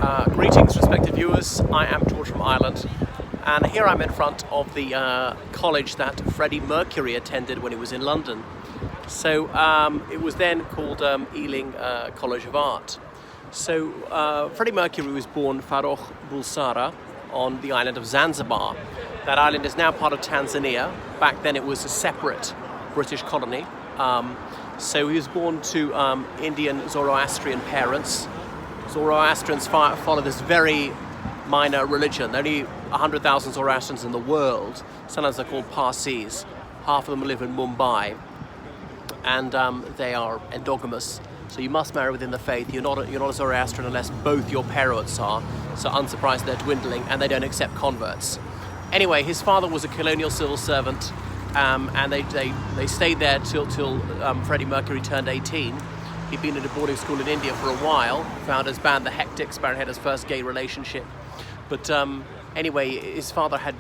Greetings, respected viewers. I am George from Ireland, and here I'm in front of the college that Freddie Mercury attended when he was in London. So it was then called Ealing College of Art. So Freddie Mercury was born Farouk Bulsara on the island of Zanzibar. That island is now part of Tanzania. Back then it was a separate British colony. So he was born to Indian Zoroastrian parents. Zoroastrians follow this very minor religion. There are only 100,000 Zoroastrians in the world. Sometimes they're called Parsees. Half of them live in Mumbai, and they are endogamous. So you must marry within the faith. You're not a Zoroastrian unless both your parents are. So unsurprised they're dwindling, and they don't accept converts. Anyway, his father was a colonial civil servant, and they stayed there till Freddie Mercury turned 18. He'd been in a boarding school in India for a while, found his band The Hectics, had his first gay relationship. But anyway, his father had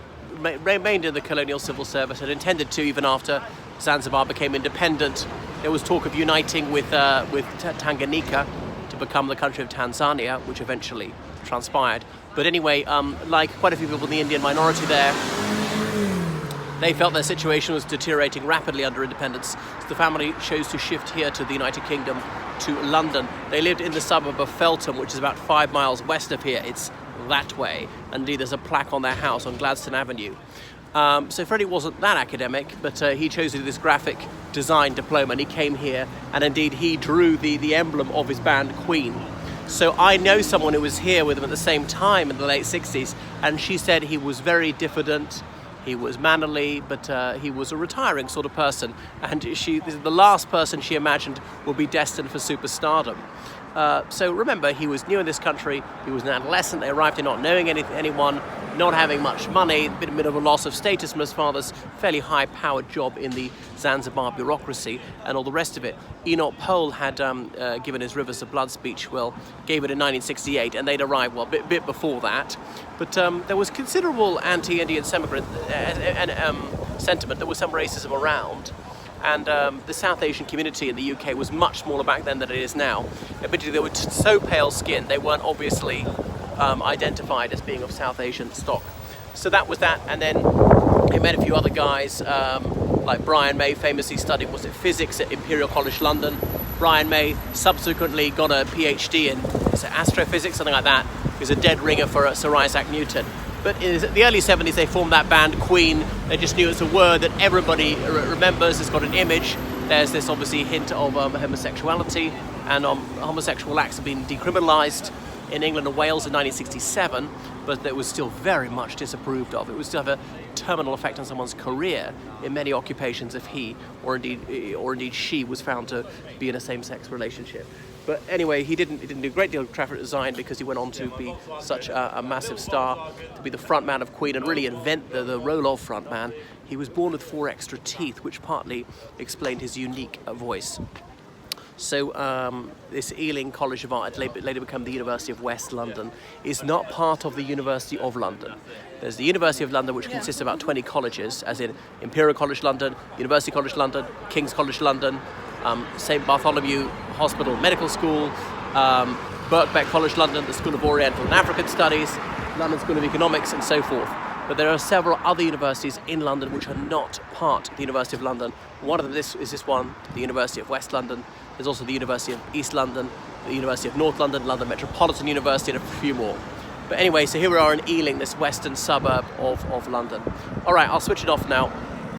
remained in the colonial civil service and intended to even after Zanzibar became independent. There was talk of uniting with Tanganyika to become the country of Tanzania, which eventually transpired. But anyway, like quite a few people in the Indian minority there, they felt their situation was deteriorating rapidly under independence, so the family chose to shift here to the United Kingdom, to London. They lived in the suburb of Feltham, which is about 5 miles west of here. It's that way. Indeed, there's a plaque on their house on Gladstone Avenue. So Freddie wasn't that academic, but he chose to do this graphic design diploma, and he came here, and indeed he drew the emblem of his band, Queen. So I know someone who was here with him at the same time in the late 60s, and she said he was very diffident. He was mannerly, but he was a retiring sort of person. And this is the last person she imagined would be destined for superstardom. So remember, he was new in this country. He was an adolescent. They arrived here not knowing anyone, not having much money, a bit of a loss of status from his father's fairly high-powered job in the Zanzibar bureaucracy and all the rest of it. Enoch Pohl had given his Rivers of Blood speech, gave it in 1968, and they'd arrived, a bit before that. But there was considerable anti-Indian sentiment. There was some racism around. And the South Asian community in the UK was much smaller back then than it is now. Admittedly, they were so pale skinned, they weren't obviously identified as being of South Asian stock. So that was that, and then he met a few other guys, like Brian May famously studied, physics at Imperial College London. Brian May subsequently got a PhD in astrophysics, something like that. He was a dead ringer for Sir Isaac Newton. But in the early 70s, they formed that band Queen. They just knew it's a word that everybody remembers. It's got an image. There's this obviously hint of homosexuality, and homosexual acts have been decriminalised in England and Wales in 1967, but it was still very much disapproved of. It would still have a terminal effect on someone's career in many occupations if he, or indeed she, was found to be in a same-sex relationship. But anyway, he didn't do a great deal of graphic design because he went on to be such a massive star, to be the frontman of Queen and really invent the role of frontman. He was born with 4 extra teeth, which partly explained his unique voice. So this Ealing College of Art, later become the University of West London, is not part of the University of London. There's the University of London, which consists of about 20 colleges, as in Imperial College London, University College London, King's College London, St Bartholomew Hospital Medical School, Birkbeck College London, the School of Oriental and African Studies, London School of Economics, and so forth. But there are several other universities in London which are not part of the University of London. One of them is this one, the University of West London. There's also the University of East London, the University of North London, London Metropolitan University, and a few more. But anyway, so here we are in Ealing, this western suburb of London. All right, I'll switch it off now.